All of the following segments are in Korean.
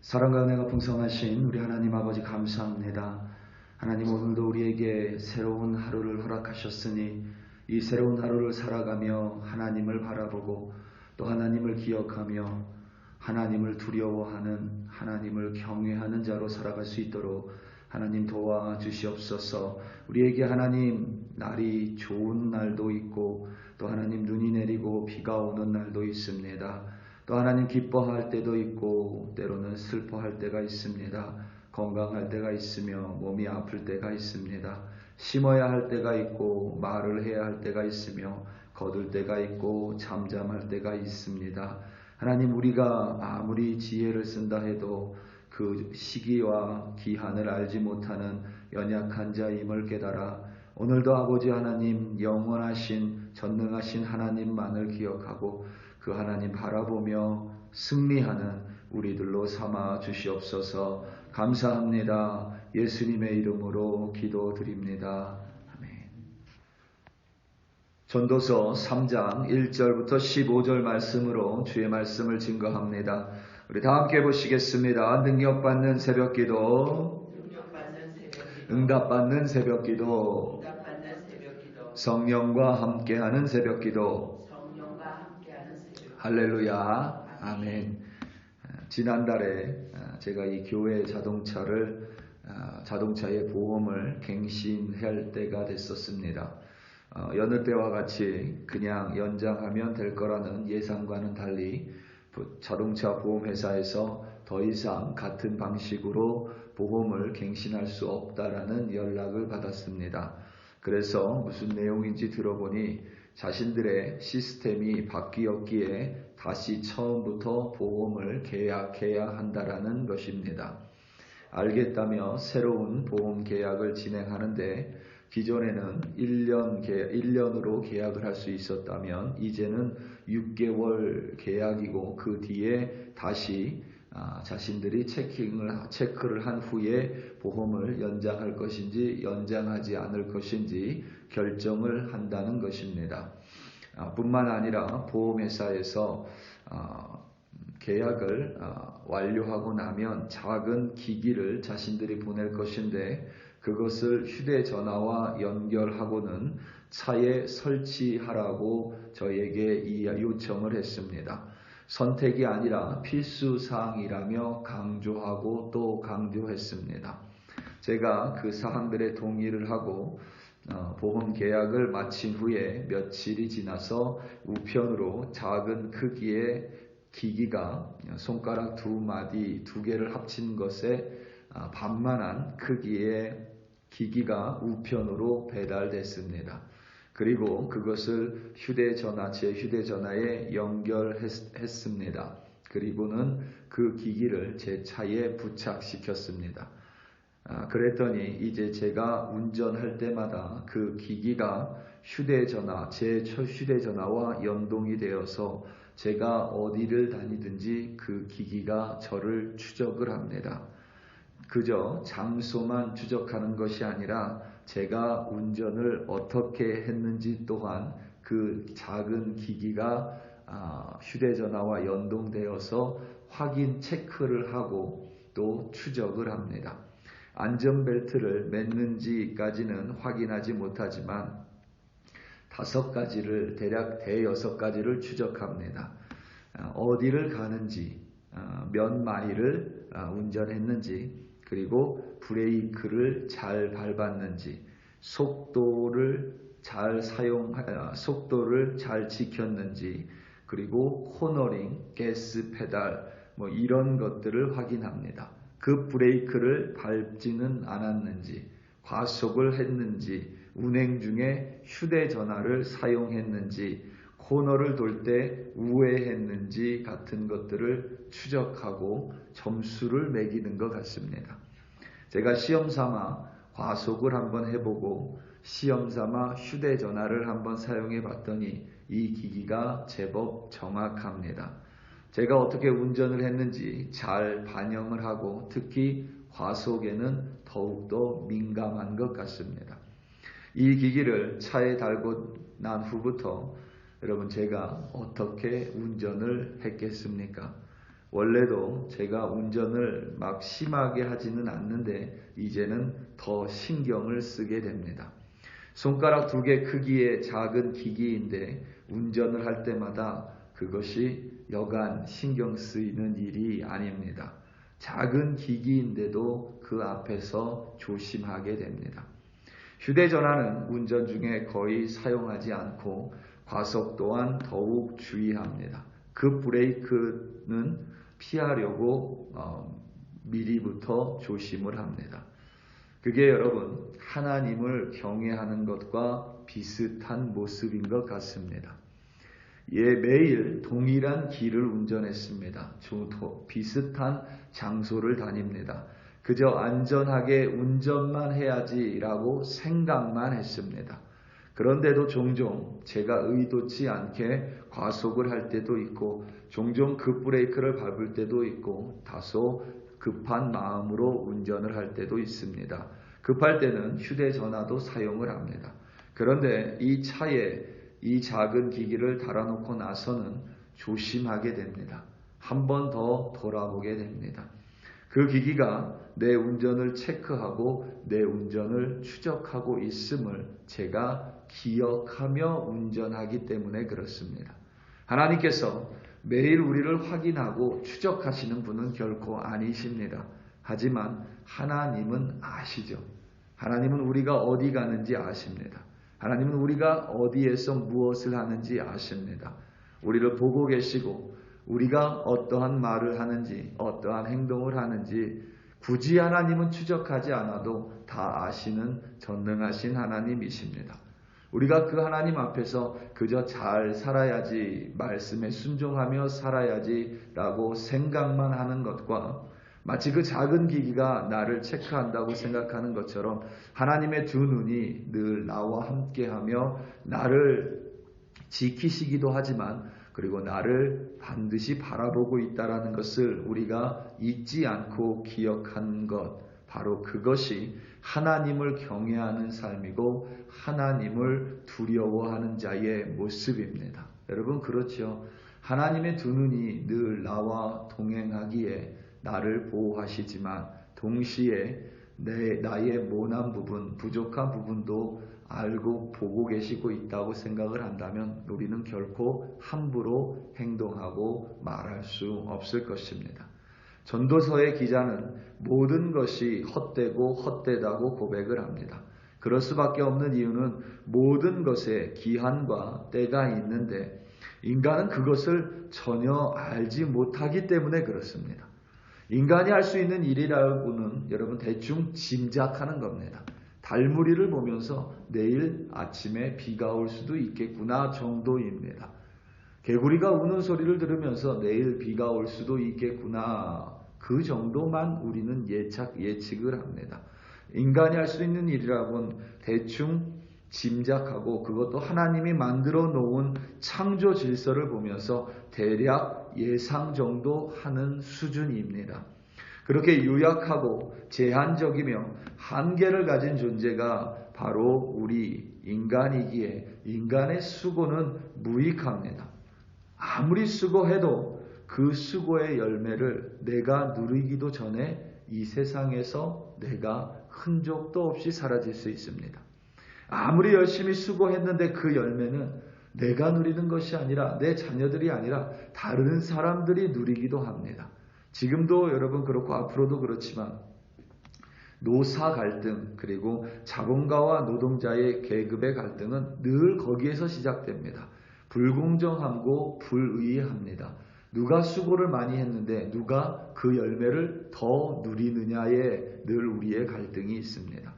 사랑과 은혜가 풍성하신 우리 하나님 아버지 감사합니다. 하나님, 오늘도 우리에게 새로운 하루를 허락하셨으니 이 새로운 하루를 살아가며 하나님을 바라보고 또 하나님을 기억하며 하나님을 두려워하는, 하나님을 경외하는 자로 살아갈 수 있도록 하나님 도와주시옵소서. 우리에게 하나님, 날이 좋은 날도 있고 또 하나님 눈이 내리고 비가 오는 날도 있습니다. 또 하나님 기뻐할 때도 있고 때로는 슬퍼할 때가 있습니다. 건강할 때가 있으며 몸이 아플 때가 있습니다. 심어야 할 때가 있고 말을 해야 할 때가 있으며 거둘 때가 있고 잠잠할 때가 있습니다. 하나님, 우리가 아무리 지혜를 쓴다 해도 그 시기와 기한을 알지 못하는 연약한 자임을 깨달아 오늘도 아버지 하나님, 영원하신 전능하신 하나님만을 기억하고 그 하나님 바라보며 승리하는 우리들로 삼아 주시옵소서. 감사합니다. 예수님의 이름으로 기도드립니다. 아멘. 전도서 3장 1절부터 15절 말씀으로 주의 말씀을 증거합니다. 우리 다 함께 보시겠습니다. 능력받는 새벽기도, 응답받는 새벽기도, 성령과 함께하는 새벽기도. 할렐루야. 아멘. 지난달에 제가 이 교회 자동차의 보험을 갱신할 때가 됐었습니다. 여느 때와 같이 그냥 연장하면 될 거라는 예상과는 달리 자동차 보험회사에서 더 이상 같은 방식으로 보험을 갱신할 수 없다라는 연락을 받았습니다. 그래서 무슨 내용인지 들어보니 자신들의 시스템이 바뀌었기에 다시 처음부터 보험을 계약해야 한다라는 것입니다. 알겠다며 새로운 보험 계약을 진행하는데 기존에는 1년으로 계약을 할 수 있었다면 이제는 6개월 계약이고 그 뒤에 다시 자신들이 체크를 한 후에 보험을 연장할 것인지 연장하지 않을 것인지 결정을 한다는 것입니다. 뿐만 아니라 보험회사에서 계약을 완료하고 나면 작은 기기를 자신들이 보낼 것인데 그것을 휴대전화와 연결하고는 차에 설치하라고 저에게 요청을 했습니다. 선택이 아니라 필수사항이라며 강조하고 또 강조했습니다. 제가 그 사항들에 동의를 하고 보험 계약을 마친 후에 며칠이 지나서 우편으로 작은 크기의 기기가 손가락 2마디 2개를 합친 것에 반만한 크기의 기기가 우편으로 배달됐습니다. 그리고 그것을 제 휴대전화에 연결했습니다. 그리고는 그 기기를 제 차에 부착시켰습니다. 그랬더니 이제 제가 운전할 때마다 그 기기가 제 휴대전화와 연동이 되어서 제가 어디를 다니든지 그 기기가 저를 추적을 합니다. 그저 장소만 추적하는 것이 아니라 제가 운전을 어떻게 했는지 또한 그 작은 기기가 휴대전화와 연동되어서 확인 체크를 하고 또 추적을 합니다. 안전벨트를 맸는지까지는 확인하지 못하지만 대략 5가지를 추적합니다. 어디를 가는지, 몇 마일을 운전했는지, 그리고 브레이크를 잘 밟았는지, 속도를 잘 지켰는지, 그리고 코너링, 가스 페달, 이런 것들을 확인합니다. 그 브레이크를 밟지는 않았는지, 과속을 했는지, 운행 중에 휴대전화를 사용했는지, 코너를 돌 때 우회했는지 같은 것들을 추적하고 점수를 매기는 것 같습니다. 제가 시험삼아 과속을 한번 해보고 시험삼아 휴대전화를 한번 사용해 봤더니 이 기기가 제법 정확합니다. 제가 어떻게 운전을 했는지 잘 반영을 하고 특히 과속에는 더욱더 민감한 것 같습니다. 이 기기를 차에 달고 난 후부터 여러분, 제가 어떻게 운전을 했겠습니까? 원래도 제가 운전을 막 심하게 하지는 않는데 이제는 더 신경을 쓰게 됩니다. 손가락 2개 크기의 작은 기기인데 운전을 할 때마다 그것이 여간 신경 쓰이는 일이 아닙니다. 작은 기기인데도 그 앞에서 조심하게 됩니다. 휴대전화는 운전 중에 거의 사용하지 않고 과속 또한 더욱 주의합니다. 급 브레이크는 피하려고 미리부터 조심을 합니다. 그게 여러분 하나님을 경외하는 것과 비슷한 모습인 것 같습니다. 매일 동일한 길을 운전했습니다. 비슷한 장소를 다닙니다. 그저 안전하게 운전만 해야지라고 생각만 했습니다. 그런데도 종종 제가 의도치 않게 과속을 할 때도 있고 종종 급브레이크를 밟을 때도 있고 다소 급한 마음으로 운전을 할 때도 있습니다. 급할 때는 휴대전화도 사용을 합니다. 그런데 이 차에 이 작은 기기를 달아놓고 나서는 조심하게 됩니다. 한 번 더 돌아보게 됩니다. 그 기기가 내 운전을 체크하고 내 운전을 추적하고 있음을 제가 기억하며 운전하기 때문에 그렇습니다. 하나님께서 매일 우리를 확인하고 추적하시는 분은 결코 아니십니다. 하지만 하나님은 아시죠. 하나님은 우리가 어디 가는지 아십니다. 하나님은 우리가 어디에서 무엇을 하는지 아십니다. 우리를 보고 계시고 우리가 어떠한 말을 하는지 어떠한 행동을 하는지 굳이 하나님은 추적하지 않아도 다 아시는 전능하신 하나님이십니다. 우리가 그 하나님 앞에서 그저 잘 살아야지, 말씀에 순종하며 살아야지 라고 생각만 하는 것과 마치 그 작은 기기가 나를 체크한다고 생각하는 것처럼 하나님의 두 눈이 늘 나와 함께하며 나를 지키시기도 하지만 그리고 나를 반드시 바라보고 있다라는 것을 우리가 잊지 않고 기억하는 것, 바로 그것이 하나님을 경외하는 삶이고 하나님을 두려워하는 자의 모습입니다. 여러분 그렇죠? 하나님의 두 눈이 늘 나와 동행하기에 나를 보호하시지만 동시에 나의 모난 부분, 부족한 부분도 알고 보고 계시고 있다고 생각을 한다면 우리는 결코 함부로 행동하고 말할 수 없을 것입니다. 전도서의 기자는 모든 것이 헛되고 헛되다고 고백을 합니다. 그럴 수밖에 없는 이유는 모든 것에 기한과 때가 있는데 인간은 그것을 전혀 알지 못하기 때문에 그렇습니다. 인간이 할 수 있는 일이라고는 여러분 대충 짐작하는 겁니다. 달무리를 보면서 내일 아침에 비가 올 수도 있겠구나 정도입니다. 개구리가 우는 소리를 들으면서 내일 비가 올 수도 있겠구나 그 정도만 우리는 예측을 합니다. 인간이 할 수 있는 일이라고는 대충 짐작하고 그것도 하나님이 만들어 놓은 창조 질서를 보면서 대략 예상 정도 하는 수준입니다. 그렇게 유약하고 제한적이며 한계를 가진 존재가 바로 우리 인간이기에 인간의 수고는 무익합니다. 아무리 수고해도 그 수고의 열매를 내가 누리기도 전에 이 세상에서 내가 흔적도 없이 사라질 수 있습니다. 아무리 열심히 수고했는데 그 열매는 내가 누리는 것이 아니라 내 자녀들이 아니라 다른 사람들이 누리기도 합니다. 지금도 여러분 그렇고 앞으로도 그렇지만 노사 갈등 그리고 자본가와 노동자의 계급의 갈등은 늘 거기에서 시작됩니다. 불공정하고 불의합니다. 누가 수고를 많이 했는데 누가 그 열매를 더 누리느냐에 늘 우리의 갈등이 있습니다.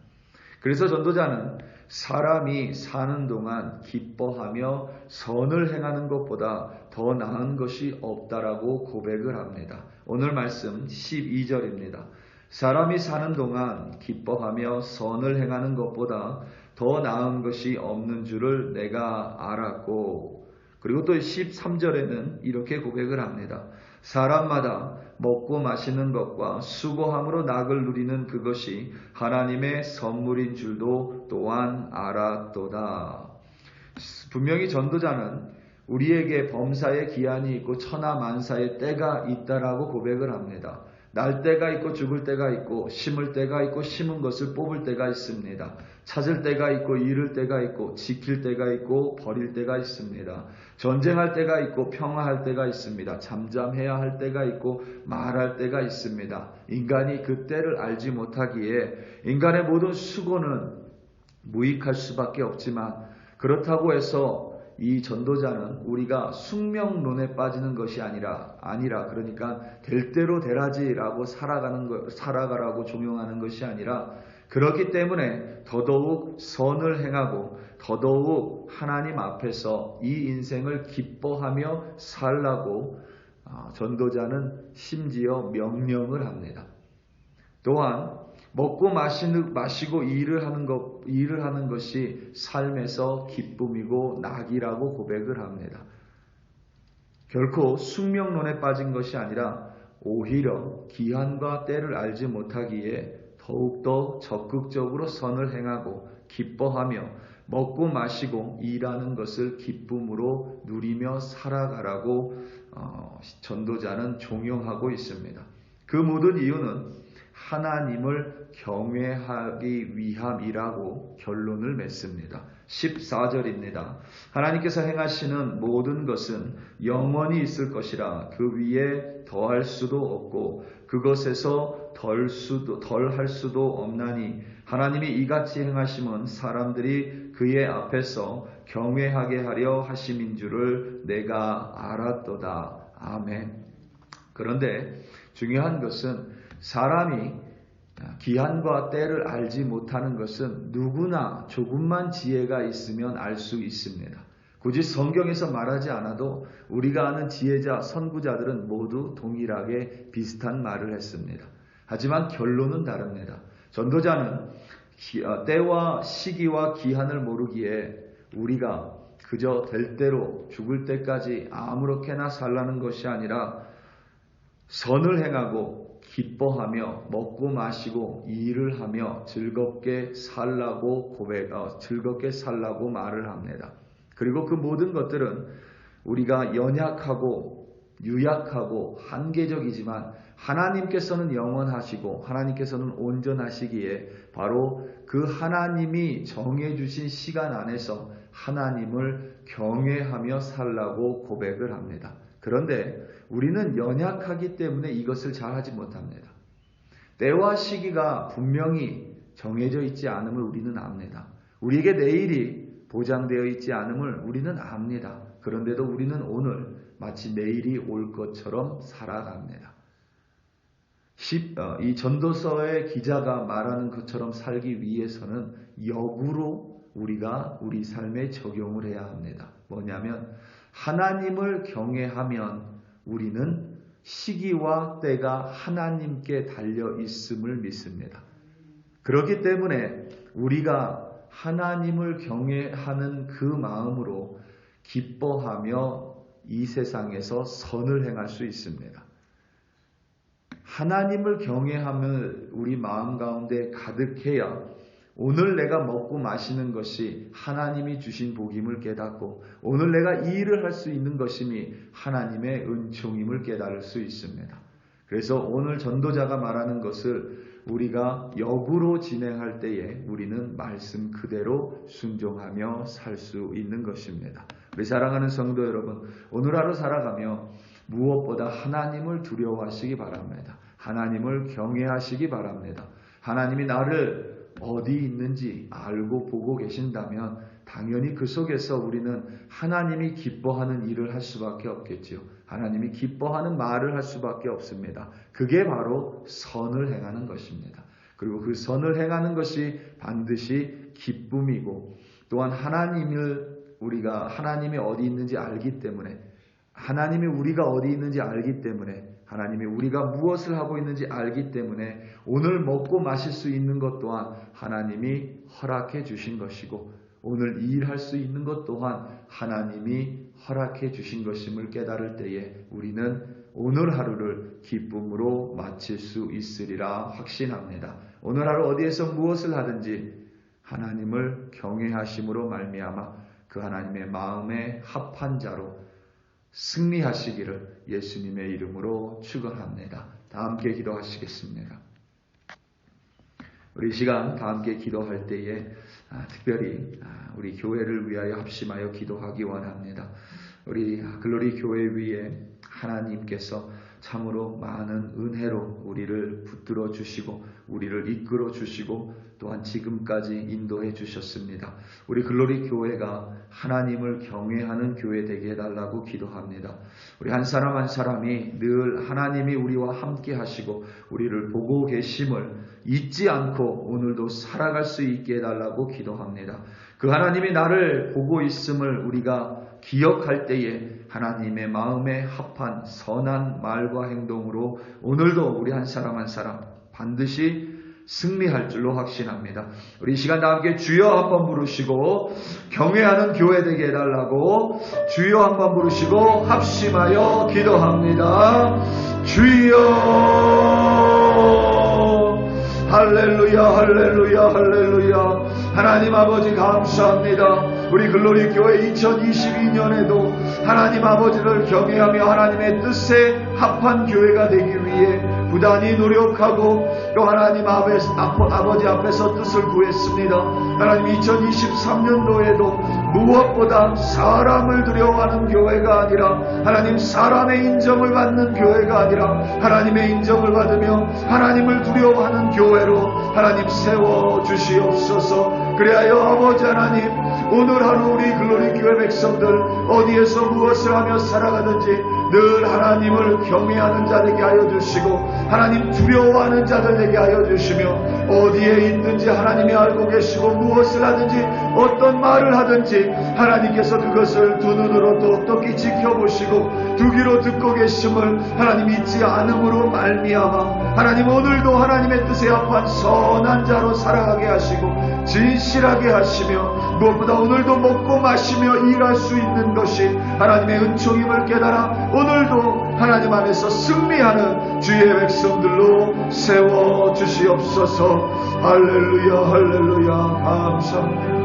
그래서 전도자는 사람이 사는 동안 기뻐하며 선을 행하는 것보다 더 나은 것이 없다라고 고백을 합니다. 오늘 말씀 12절입니다. 사람이 사는 동안 기뻐하며 선을 행하는 것보다 더 나은 것이 없는 줄을 내가 알았고, 그리고 또 13절에는 이렇게 고백을 합니다. 사람마다 먹고 마시는 것과 수고함으로 낙을 누리는 그것이 하나님의 선물인 줄도 또한 알았도다. 분명히 전도자는 우리에게 범사의 기한이 있고 천하만사의 때가 있다라고 고백을 합니다. 날 때가 있고 죽을 때가 있고 심을 때가 있고 심은 것을 뽑을 때가 있습니다. 찾을 때가 있고 잃을 때가 있고 지킬 때가 있고 버릴 때가 있습니다. 전쟁할 때가 있고 평화할 때가 있습니다. 잠잠해야 할 때가 있고 말할 때가 있습니다. 인간이 그 때를 알지 못하기에 인간의 모든 수고는 무익할 수밖에 없지만, 그렇다고 해서 이 전도자는 우리가 숙명론에 빠지는 것이 아니라 그러니까 될 대로 되라지라고 살아가라고 종용하는 것이 아니라, 그렇기 때문에 더더욱 선을 행하고 더더욱 하나님 앞에서 이 인생을 기뻐하며 살라고 전도자는 심지어 명령을 합니다. 또한 먹고 마시고 일을 하는 것이 삶에서 기쁨이고 낙이라고 고백을 합니다. 결코 숙명론에 빠진 것이 아니라 오히려 기한과 때를 알지 못하기에 더욱더 적극적으로 선을 행하고 기뻐하며 먹고 마시고 일하는 것을 기쁨으로 누리며 살아가라고 전도자는 종용하고 있습니다. 그 모든 이유는 하나님을 경외하기 위함이라고 결론을 맺습니다. 14절입니다. 하나님께서 행하시는 모든 것은 영원히 있을 것이라 그 위에 더할 수도 없고 그것에서 덜할 수도 없나니 하나님이 이같이 행하심은 사람들이 그의 앞에서 경외하게 하려 하심인 줄을 내가 알았도다. 아멘. 그런데 중요한 것은 사람이 기한과 때를 알지 못하는 것은 누구나 조금만 지혜가 있으면 알 수 있습니다. 굳이 성경에서 말하지 않아도 우리가 아는 지혜자, 선구자들은 모두 동일하게 비슷한 말을 했습니다. 하지만 결론은 다릅니다. 전도자는 때와 시기와 기한을 모르기에 우리가 그저 될 대로 죽을 때까지 아무렇게나 살라는 것이 아니라 선을 행하고 기뻐하며 먹고 마시고 일을 하며 즐겁게 살라고 말을 합니다. 그리고 그 모든 것들은 우리가 연약하고 유약하고 한계적이지만 하나님께서는 영원하시고 하나님께서는 온전하시기에 바로 그 하나님이 정해주신 시간 안에서 하나님을 경외하며 살라고 고백을 합니다. 그런데 우리는 연약하기 때문에 이것을 잘하지 못합니다. 때와 시기가 분명히 정해져 있지 않음을 우리는 압니다. 우리에게 내일이 보장되어 있지 않음을 우리는 압니다. 그런데도 우리는 오늘 마치 내일이 올 것처럼 살아갑니다. 이 전도서의 기자가 말하는 것처럼 살기 위해서는 역으로 우리가 우리 삶에 적용을 해야 합니다. 뭐냐면 하나님을 경외하면 우리는 시기와 때가 하나님께 달려 있음을 믿습니다. 그렇기 때문에 우리가 하나님을 경외하는 그 마음으로 기뻐하며 이 세상에서 선을 행할 수 있습니다. 하나님을 경외함을 우리 마음 가운데 가득해야 오늘 내가 먹고 마시는 것이 하나님이 주신 복임을 깨닫고 오늘 내가 이 일을 할 수 있는 것임이 하나님의 은총임을 깨달을 수 있습니다. 그래서 오늘 전도자가 말하는 것을 우리가 역으로 진행할 때에 우리는 말씀 그대로 순종하며 살 수 있는 것입니다. 우리 사랑하는 성도 여러분, 오늘 하루 살아가며 무엇보다 하나님을 두려워하시기 바랍니다. 하나님을 경외하시기 바랍니다. 하나님이 나를 어디 있는지 알고 보고 계신다면 당연히 그 속에서 우리는 하나님이 기뻐하는 일을 할 수밖에 없겠지요. 하나님이 기뻐하는 말을 할 수밖에 없습니다. 그게 바로 선을 행하는 것입니다. 그리고 그 선을 행하는 것이 반드시 기쁨이고 또한 하나님이 어디 있는지 알기 때문에 하나님이 우리가 어디 있는지 알기 때문에 하나님이 우리가 무엇을 하고 있는지 알기 때문에 오늘 먹고 마실 수 있는 것 또한 하나님이 허락해 주신 것이고 오늘 일할 수 있는 것 또한 하나님이 허락해 주신 것임을 깨달을 때에 우리는 오늘 하루를 기쁨으로 마칠 수 있으리라 확신합니다. 오늘 하루 어디에서 무엇을 하든지 하나님을 경외하심으로 말미암아 그 하나님의 마음에 합한 자로 승리하시기를 예수님의 이름으로 축원합니다. 다 함께 기도하시겠습니다. 우리 시간 다 함께 기도할 때에 특별히 우리 교회를 위하여 합심하여 기도하기 원합니다. 우리 글로리 교회 위에 하나님께서 참으로 많은 은혜로 우리를 붙들어 주시고 우리를 이끌어 주시고 또한 지금까지 인도해 주셨습니다. 우리 글로리 교회가 하나님을 경외하는 교회 되게 해달라고 기도합니다. 우리 한 사람 한 사람이 늘 하나님이 우리와 함께 하시고 우리를 보고 계심을 잊지 않고 오늘도 살아갈 수 있게 해달라고 기도합니다. 그 하나님이 나를 보고 있음을 우리가 기억할 때에 하나님의 마음에 합한 선한 말과 행동으로 오늘도 우리 한 사람 한 사람 반드시 승리할 줄로 확신합니다. 우리 이 시간 다 함께 주여 한번 부르시고 경외하는 교회 되게 해달라고 주여 한번 부르시고 합심하여 기도합니다. 주여 할렐루야 할렐루야 할렐루야. 하나님 아버지 감사합니다. 우리 글로리 교회 2022년에도 하나님 아버지를 경외하며 하나님의 뜻에 합한 교회가 되기 위해 부단히 노력하고 또 하나님 아버지 앞에서 뜻을 구했습니다. 하나님 2023년도에도 무엇보다 사람을 두려워하는 교회가 아니라 하나님 사람의 인정을 받는 교회가 아니라 하나님의 인정을 받으며 하나님을 두려워하는 교회로 하나님 세워주시옵소서. 그래야 아버지 하나님 오늘 하루 우리 글로리 교회 백성들 어디에서 무엇을 하며 살아가든지 늘 하나님을 경외하는 자 되게 하여 주시고 하나님 두려워하는 자들 되게 하여 주시며 어디에 있든지 하나님이 알고 계시고 무엇을 하든지 어떤 말을 하든지 하나님께서 그것을 두 눈으로 똑똑히 지켜보시고 두 귀로 듣고 계심을 하나님 잊지 않음으로 말미암아 하나님 오늘도 하나님의 뜻에 합한 선한 자로 살아가게 하시고 진실하게 하시며 무엇보다 오늘도 먹고 마시며 일할 수 있는 것이 하나님의 은총임을 깨달아 오늘도 하나님 안에서 승리하는 주의 백성들로 세워주시옵소서. 할렐루야 할렐루야 감사합니다.